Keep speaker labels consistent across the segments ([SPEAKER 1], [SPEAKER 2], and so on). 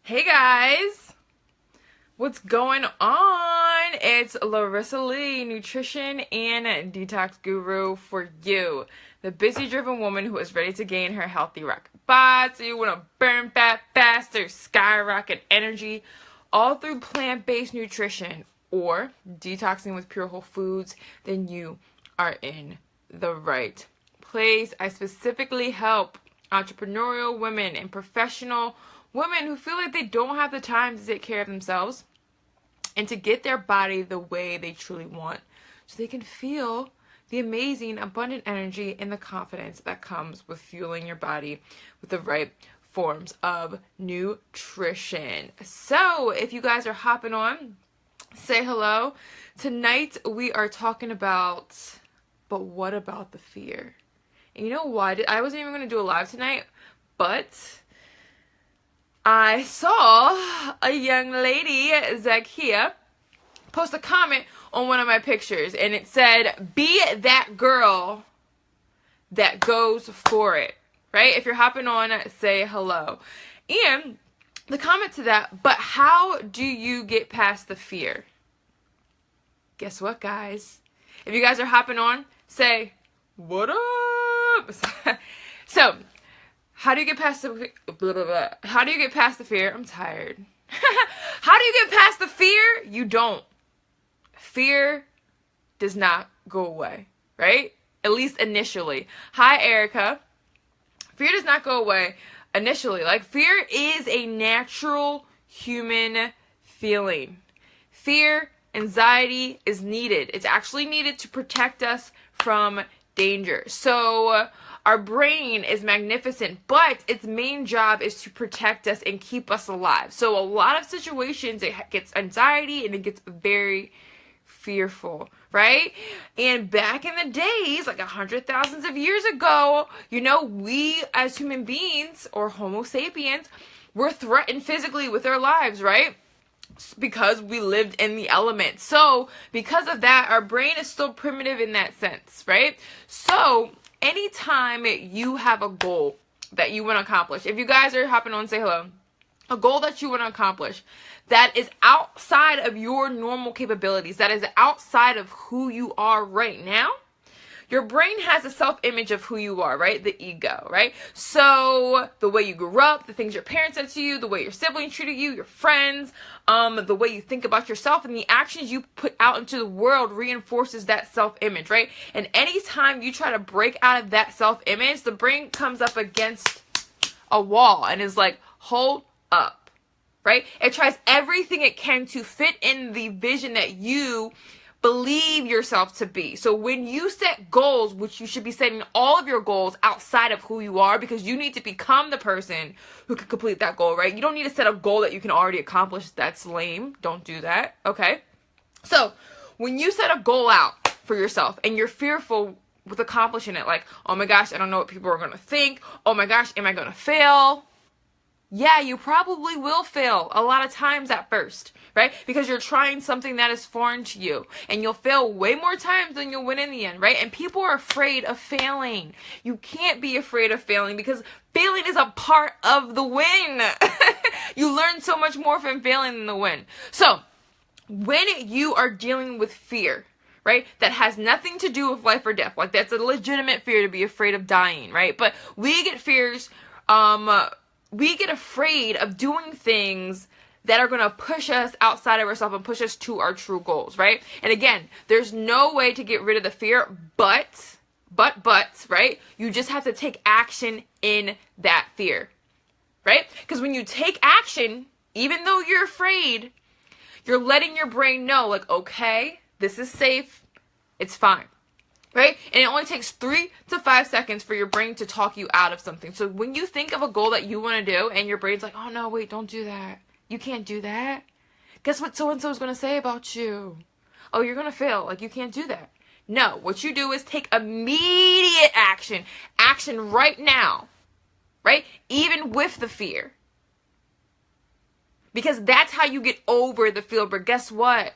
[SPEAKER 1] Hey guys, what's going on? It's Larissa Lee, nutrition and detox guru for you, the busy driven woman who is ready to gain her healthy rocket bod. So you want to burn fat faster, skyrocket energy, all through plant-based nutrition or detoxing with pure whole foods, then you are in the right place. I specifically help entrepreneurial women and professional women who feel like they don't have the time to take care of themselves and to get their body the way they truly want, so they can feel the amazing, abundant energy and the confidence that comes with fueling your body with the right forms of nutrition. So if you guys are hopping on, say hello. Tonight we are talking about, but what about the fear? And you know what? I wasn't even going to do a live tonight, but I saw a young lady, Zakia, post a comment on one of my pictures, and it said, be that girl that goes for it, right? If you're hopping on, say hello. And the comment to that, but how do you get past the fear? Guess what, guys? If you guys are hopping on, say, what up? So, how do you get past the blah, blah, blah. How do you get past the fear? I'm tired. How do you get past the fear? You don't. Fear does not go away, right? At least initially. Hi, Erica. Fear does not go away initially. Like, fear is a natural human feeling. Fear, anxiety is needed. It's actually needed to protect us from danger. So, our brain is magnificent, but its main job is to protect us and keep us alive. So a lot of situations, it gets anxiety and it gets very fearful, right? And back in the days, like 100,000 of years ago, we as human beings, or Homo sapiens, were threatened physically with our lives, right? Because we lived in the elements. So because of that, our brain is still primitive in that sense, right? So anytime you have a goal that you want to accomplish, if you guys are hopping on, say hello, a goal that you want to accomplish that is outside of your normal capabilities, that is outside of who you are right now, your brain has a self-image of who you are, right? The ego, right? So the way you grew up, the things your parents said to you, the way your siblings treated you, your friends, the way you think about yourself, and the actions you put out into the world reinforces that self-image, right? And anytime you try to break out of that self-image, the brain comes up against a wall and is like, hold up, right? It tries everything it can to fit in the vision that you believe yourself to be. So when you set goals, which you should be setting all of your goals outside of who you are, because you need to become the person who can complete that goal, right? You don't need to set a goal that you can already accomplish. That's lame. Don't do that. Okay. So when you set a goal out for yourself and you're fearful with accomplishing it, like, oh my gosh, I don't know what people are going to think. Oh my gosh, am I going to fail? Yeah, you probably will fail a lot of times at first, right? Because you're trying something that is foreign to you, and you'll fail way more times than you'll win in the end, right? And people are afraid of failing. You can't be afraid of failing, because failing is a part of the win. You learn so much more from failing than the win. So when you are dealing with fear, right, that has nothing to do with life or death, like that's a legitimate fear to be afraid of dying, right? But we get fears, we get afraid of doing things that are going to push us outside of ourselves and push us to our true goals, right? And again, there's no way to get rid of the fear, but, right? You just have to take action in that fear, right? Because when you take action, even though you're afraid, you're letting your brain know, like, okay, this is safe, it's fine. Right? And it only takes 3 to 5 seconds for your brain to talk you out of something. So when you think of a goal that you want to do and your brain's like, oh no, wait, don't do that. You can't do that. Guess what so-and-so is going to say about you? Oh, you're going to fail. Like, you can't do that. No, what you do is take immediate action. Action right now. Right? Even with the fear. Because that's how you get over the fear. But guess what?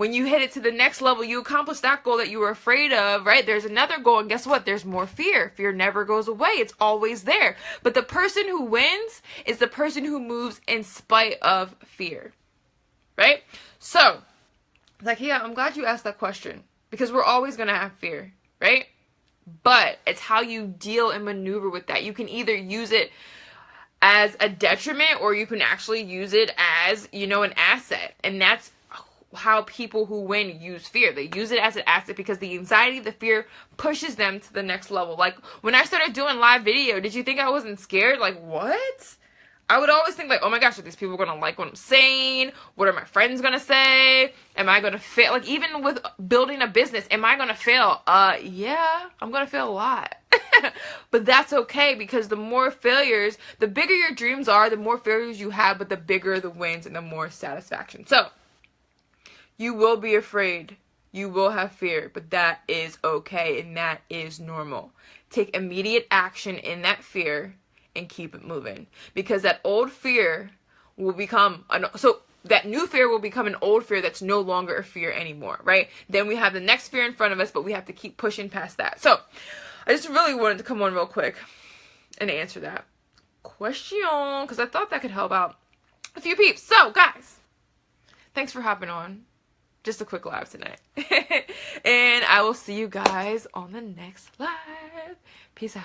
[SPEAKER 1] when you hit it to the next level, you accomplish that goal that you were afraid of, right? There's another goal, and guess what? There's more fear. Fear never goes away. It's always there. But the person who wins is the person who moves in spite of fear, right? So, like, yeah, I'm glad you asked that question, because we're always going to have fear, right? But it's how you deal and maneuver with that. You can either use it as a detriment, or you can actually use it as, you know, an asset. And that's how people who win use fear. They use it as an asset because the anxiety, the fear pushes them to the next level. Like, when I started doing live video, did you think I wasn't scared? Like, what? I would always think, like, oh my gosh, are these people going to like what I'm saying? What are my friends going to say? Am I going to fail? Like, even with building a business, am I going to fail? Yeah, I'm going to fail a lot. But that's okay, because the more failures, the bigger your dreams are, the more failures you have, but the bigger the wins and the more satisfaction. So, you will be afraid. You will have fear, but that is okay, and that is normal. Take immediate action in that fear and keep it moving, because that old fear will become that new fear will become an old fear that's no longer a fear anymore, right? Then we have the next fear in front of us, but we have to keep pushing past that. So I just really wanted to come on real quick and answer that question, because I thought that could help out a few peeps. So guys, thanks for hopping on. Just a quick live tonight. And I will see you guys on the next live. Peace out.